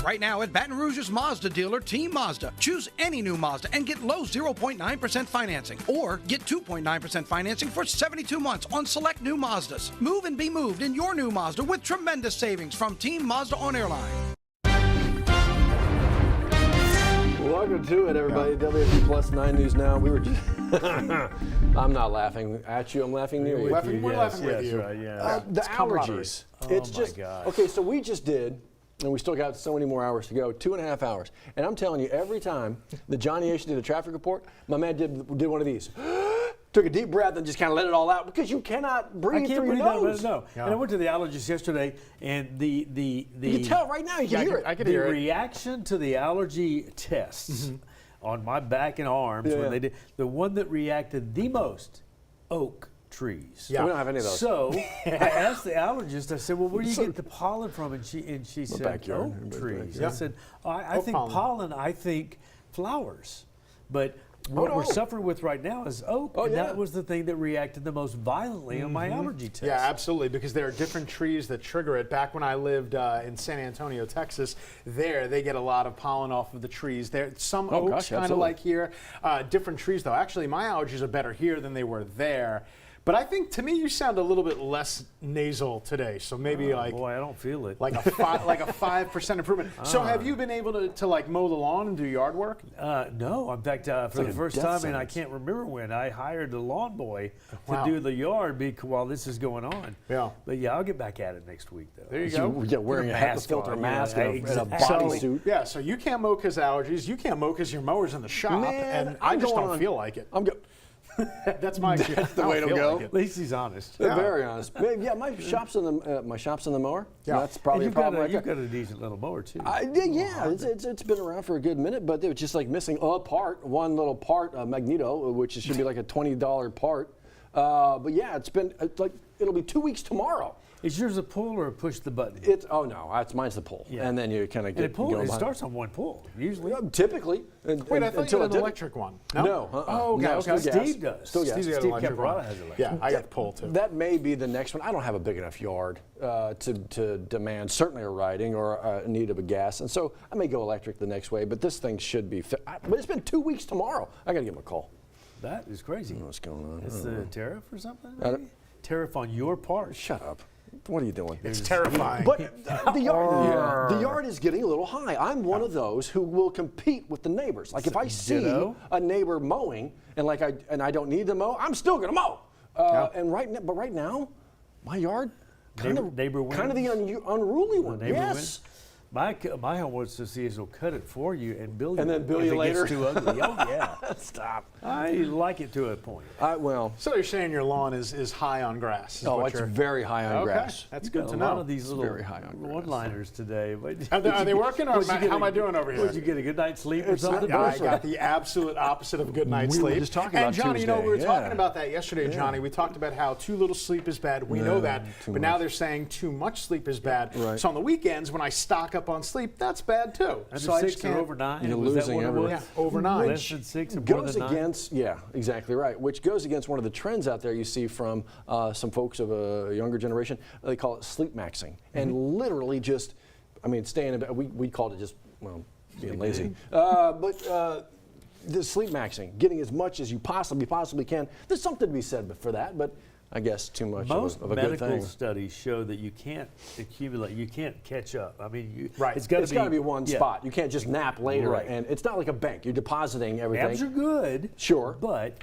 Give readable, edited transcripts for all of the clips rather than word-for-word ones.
Right now at Baton Rouge's Mazda dealer, Team Mazda. Choose any new Mazda and get low 0.9% financing. Or get 2.9% financing for 72 months on select new Mazdas. Move and be moved in your new Mazda with tremendous savings from Team Mazda on Airline. Welcome to it, everybody. WAFB Plus 9 News Now. We were just I'm not laughing at you. I'm laughing near you. We're laughing with you. Right, yeah. The allergies. It's just God. okay. So we just did, and we still got so many more hours to go. 2.5 hours, and I'm telling you, every time the Johnny Asian did a traffic report, my man did one of these. Took a deep breath and just kind of let it all out because you cannot breathe through your nose. No. Yeah. And I went to the allergist yesterday, and the you can tell right now. You can hear it. I could hear it. The reaction to the allergy tests on my back and arms when they did the one that reacted the most, oak trees. Yeah. We don't have any of those. So I asked the allergist. I said, "Well, where do you get the pollen from?" And she said, backyard. "Oak trees." Yeah. I said, "I think pollen. I think flowers, but." What we're suffering with right now is oak, and that was the thing that reacted the most violently on my allergy test. Yeah, absolutely, because there are different trees that trigger it. Back when I lived in San Antonio, Texas, they get a lot of pollen off of the trees. Some oaks, kind of like here. Different trees, though. Actually, my allergies are better here than they were there. But I think, to me, you sound a little bit less nasal today. So maybe boy, I don't feel it. Like a 5% improvement. So have you been able to like mow the lawn and do yard work? No. In fact, for the first time, and I can't remember when, I hired a lawn boy to do the yard while this is going on. Yeah. But yeah, I'll get back at it next week, though. There you go. Yeah, wearing a HEPA filter mask and a bodysuit. Yeah, so you can't mow because allergies. You can't mow because your mower's in the shop. Man, and I just don't feel like it. That's the way to go. At least he's honest. They're very honest. Yeah, my shop's in the mower. Yeah. That's probably a problem right there. You've got a decent little mower too. It's been around for a good minute, but they're just like missing a part, one little part, magneto, which should be like a $20 part. But yeah, it'll be 2 weeks tomorrow. Is yours a pull or a push the button? Mine's the pull, and then you kind of get going. It starts on one pull usually. Typically. Wait, I thought you had an electric one. No. Okay. Steve does. Still gas. Steve Caprara has electric. Yeah, I got the pull too. That may be the next one. I don't have a big enough yard to demand certainly a riding or a need of a gas, and so I may go electric the next way. But this thing should be fit. But it's been 2 weeks tomorrow. I got to give him a call. That is crazy. I don't know what's going on? It's the tariff or something? Maybe? Tariff on your part. Shut up. What are you doing? It's terrifying. But the yard is getting a little high. I'm one of those who will compete with the neighbors. Like if I see a neighbor mowing and I don't need to mow, I'm still going to mow. And right now, my yard kind of the unruly one. Yes. My homeowner association will cut it for you and bill you. And then bill you later. If it gets too ugly. Oh yeah. Stop. I like it to a point. So you're saying your lawn is high on grass? It's very high on grass. That's good to know. A lot of these little one-liners today. Are they working, or how am I doing over here? Did you get a good night's sleep or something? I got the absolute opposite of a good night's sleep. We were just talking about Johnny, Tuesday. we were talking about that yesterday, Johnny. We talked about how too little sleep is bad. We know that, but now they're saying too much sleep is bad. Right. So on the weekends, when I stock up on sleep, that's bad too. So I just can't. Over 9. You're losing everything. Yeah, over 9. Less than 6 and goes against. Yeah, exactly right. Which goes against one of the trends out there you see from some folks of a younger generation. They call it sleep maxing, and literally just, staying in bed. We called it just being lazy. But the sleep maxing, getting as much as you possibly can. There's something to be said for that, but I guess too much of a good thing. Medical studies show that you can't accumulate, you can't catch up. It's got to be one spot. You can't just nap later, and it's not like a bank. You're depositing everything. Naps are good, sure, but.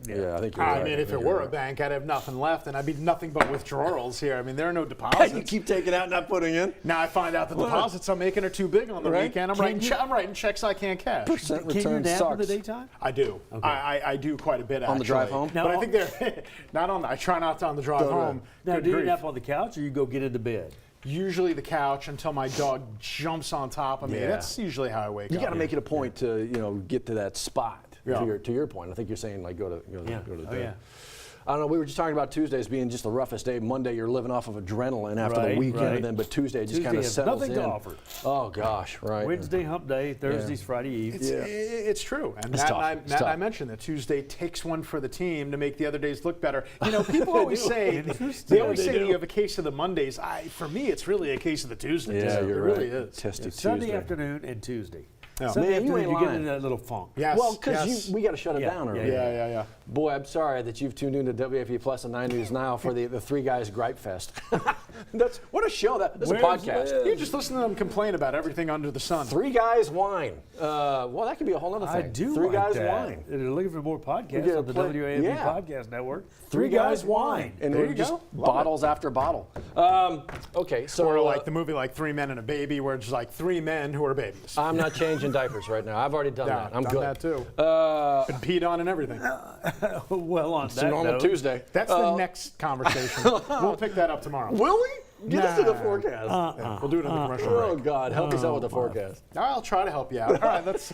Yeah, I think you're right. If it were a bank, I'd have nothing left, and I'd be nothing but withdrawals here. There are no deposits. You keep taking out and not putting in. Now I find out the deposits I'm making are too big on the weekend. I'm writing checks I can't cash. Percent return Can you nap sucks. in the daytime? I do. Okay. I do quite a bit actually. On the drive home? But I think they're not on. I try not to on the drive home. Now, do you nap on the couch, or you go get into bed? Usually the couch until my dog jumps on top of me. That's usually how I wake up. You got to make it a point to get to that spot. To your point, I think you're saying go to bed. I don't know. We were just talking about Tuesdays being just the roughest day. Monday, you're living off of adrenaline after the weekend, and then but Tuesday just kind of settles nothing in. to offer. Oh gosh, right. Wednesday hump day, Thursday's Friday Eve. It's true, and Matt and I mentioned that Tuesday takes one for the team to make the other days look better. You know, people always say that you have a case of the Mondays. For me, it's really a case of the Tuesdays. Yeah, you're it right. really is. Testy Sunday Tuesday. afternoon and Tuesday. Yeah. Sunday Man, you afternoon, ain't you get lying. in a little funk. Yes. Well, because we got to shut it down early. Yeah. Boy, I'm sorry that you've tuned into WAFB Plus and 9 News Now for the Three Guys Gripe Fest. What a show. That's a podcast. You just listen to them complain about everything under the sun. Three Guys Wine. Well, that could be a whole other thing. I do Three like Guys that. Wine. And they're looking for more podcasts on the WAFB Podcast Network. Three Guys Wine. And There we're you just go. bottles after bottle. Okay, so. Or like the movie like 3 Men and a Baby, where it's like 3 men who are babies. I'm not changing diapers right now. I've already done that. I'm done good. that too. Been peed on and everything. Well, on It's that a normal note, Tuesday. That's the next conversation. We'll pick that up tomorrow. Will we? Get us to the Nah. forecast. Yeah, we'll do it in the commercial Oh, break. God. Help us out with the forecast. I'll try to help you out. All right, let's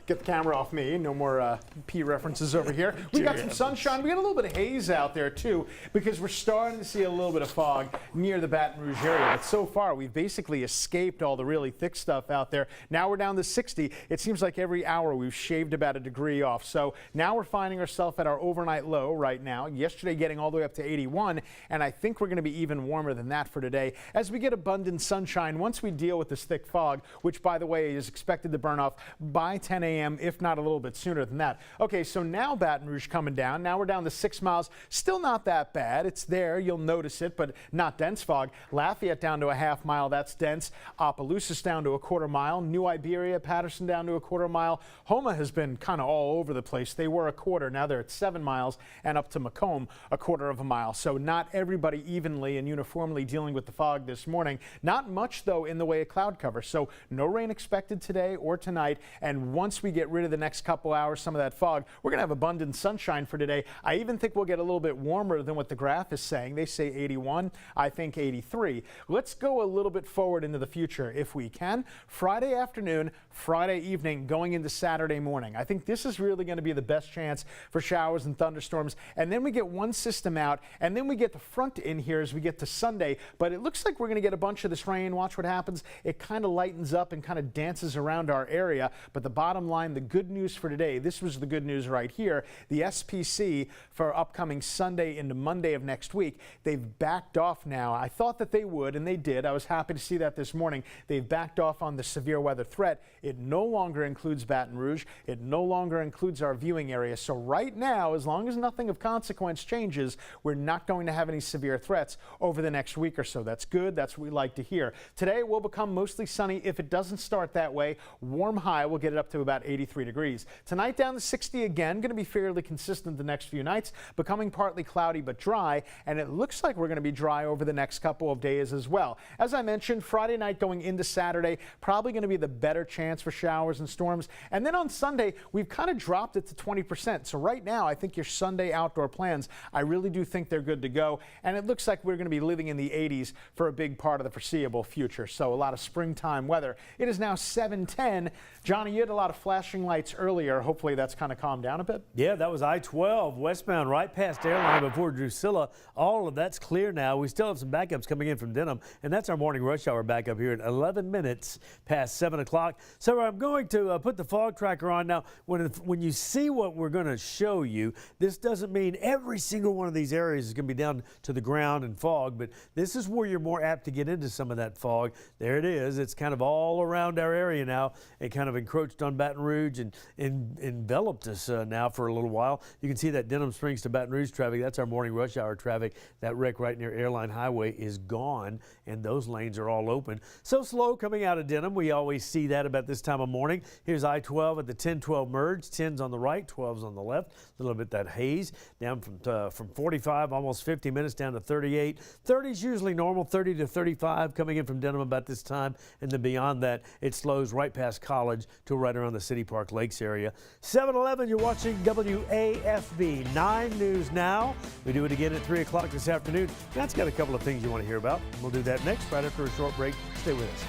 get the camera off me. No more P references over here. We got some sunshine. We got a little bit of haze out there, too, because we're starting to see a little bit of fog near the Baton Rouge area. But so far, we've basically escaped all the really thick stuff out there. Now we're down to 60. It seems like every hour we've shaved about a degree off. So now we're finding ourselves at our overnight low right now. Yesterday getting all the way up to 81, and I think we're going to be even warmer than that for today as we get abundant sunshine once we deal with this thick fog, which, by the way, is expected to burn off by 10 a.m., if not a little bit sooner than that. Okay, so now Baton Rouge coming down. Now we're down to 6 miles. Still not that bad. It's there. You'll notice it, but not dense fog. Lafayette down to a half mile. That's dense. Opelousas down to a quarter mile. New Iberia, Patterson down to a quarter mile. Homa has been kind of all over the place. They were a quarter. Now they're at 7 miles, and up to Macomb, a quarter of a mile. So not everybody evenly and uniformly dealing with the fog this morning. Not much, though, in the way of cloud cover. So no rain expected today or tonight. And once we get rid of the next couple hours, some of that fog, we're going to have abundant sunshine for today. I even think we'll get a little bit warmer than what the graph is saying. They say 81. I think 83. Let's go a little bit forward into the future if we can. Friday afternoon, Friday evening, going into Saturday morning. I think this is really going to be the best chance for showers and thunderstorms. And then we get one system out, and then we get the front in here as we get to Sunday. But it looks like we're going to get a bunch of this rain. Watch what happens. It kind of lightens up and kind of dances around our area. But the bottom line, the good news for today, this was the good news right here. The SPC for upcoming Sunday into Monday of next week, they've backed off now. I thought that they would, and they did. I was happy to see that this morning. They've backed off on the severe weather threat. It no longer includes Baton Rouge. It no longer includes our viewing area. So right now, as long as nothing of consequence changes, we're not going to have any severe threats over the next week or so. That's good. That's what we like to hear. Today will become mostly sunny. If it doesn't start that way, warm high, we'll get it up to about 83 degrees. Tonight down to 60 again, going to be fairly consistent the next few nights, becoming partly cloudy but dry, and it looks like we're going to be dry over the next couple of days as well. As I mentioned, Friday night going into Saturday, probably going to be the better chance for showers and storms. And then on Sunday, we've kind of dropped it to 20%. So right now, I think your Sunday outdoor plans, I really do think they're good to go. And it looks like we're going to be living in the 80s for a big part of the foreseeable future. So a lot of springtime weather. It is now 7:10. Johnny, you had a lot of flashing lights earlier. Hopefully that's kind of calmed down a bit. Yeah, that was I-12 westbound right past Airline before Drusilla. All of that's clear now. We still have some backups coming in from Denham, and that's our morning rush hour backup here at 11 minutes past 7 o'clock. So I'm going to put the fog tracker on now. When you see what we're going to show you, this doesn't mean every single one of these areas is going to be down to the ground and fog, but this is where you're more apt to get into some of that fog. There it is. It's kind of all around our area now. It kind of encroached on Baton Rouge and enveloped us now for a little while. You can see that Denham Springs to Baton Rouge traffic. That's our morning rush hour traffic. That wreck right near Airline Highway is gone, and those lanes are all open. So slow coming out of Denham. We always see that about this time of morning. Here's I-12 at the 10-12 merge. 10's on the right, 12's on the left. A little bit that haze down from 45, almost 50 minutes down to 38. 30's usually normal, 30 to 35 coming in from Denham about this time. And then beyond that, it slows right past College to right around the City Park Lakes area. 7-Eleven, you're watching WAFB 9 News Now. We do it again at 3 o'clock this afternoon. That's got a couple of things you want to hear about. We'll do that next, right after a short break. Stay with us.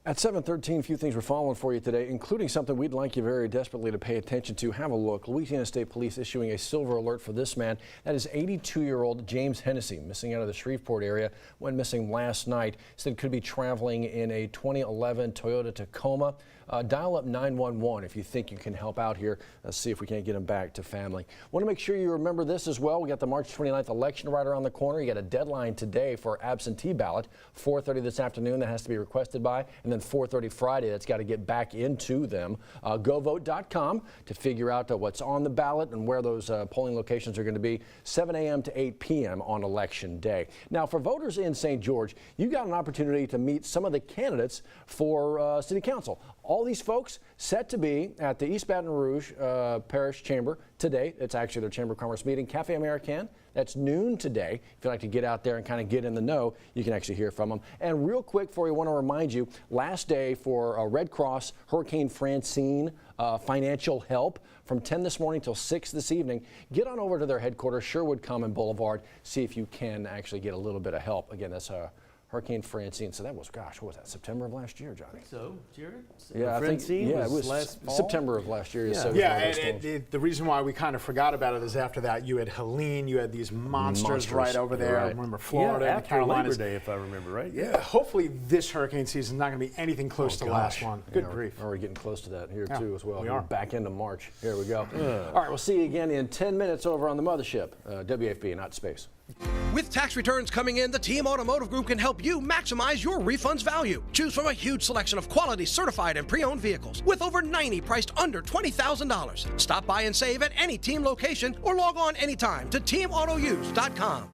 At 7:13, a few things we're following for you today, including something we'd like you very desperately to pay attention to. Have a look. Louisiana State Police issuing a silver alert for this man. That is 82-year-old James Hennessy, missing out of the Shreveport area. Went missing last night. Said could be traveling in a 2011 Toyota Tacoma. Dial up 911 if you think you can help out here. See if we can't get him back to family. Want to make sure you remember this as well. We got the March 29th election right around the corner. You got a deadline today for absentee ballot. 4:30 this afternoon. That has to be requested by, and then 4:30 Friday. That's got to get back into them. GoVote.com to figure out what's on the ballot and where those polling locations are going to be. 7 a.m. to 8 p.m. on election day. Now, for voters in St. George, you got an opportunity to meet some of the candidates for City Council. All these folks set to be at the East Baton Rouge Parish Chamber today. It's actually their Chamber of Commerce meeting. Cafe American, that's noon today. If you'd like to get out there and kind of get in the know, you can actually hear from them. And real quick for you, I want to remind you, last day for Red Cross Hurricane Francine financial help from 10 this morning till 6 this evening. Get on over to their headquarters, Sherwood Common Boulevard. See if you can actually get a little bit of help. Again, that's Hurricane Francine. So that was, gosh, what was that, September of last year, Johnny? So, Jared? Yeah, Francine it was last fall? September of last year. Yeah, so and the reason why we kind of forgot about it is after that you had Helene, you had these monsters right over there. Right. I remember Florida and the after Carolinas. Labor Day, if I remember right. Yeah, hopefully this hurricane season is not going to be anything close to the last one. Good grief. We're already getting close to that here too as well. We are. Back into March. Here we go. All right, we'll see you again in 10 minutes over on the mothership, WAFB, not space. With tax returns coming in, the Team Automotive Group can help you maximize your refund's value. Choose from a huge selection of quality, certified, and pre-owned vehicles, with over 90 priced under $20,000. Stop by and save at any Team location or log on anytime to teamautouse.com.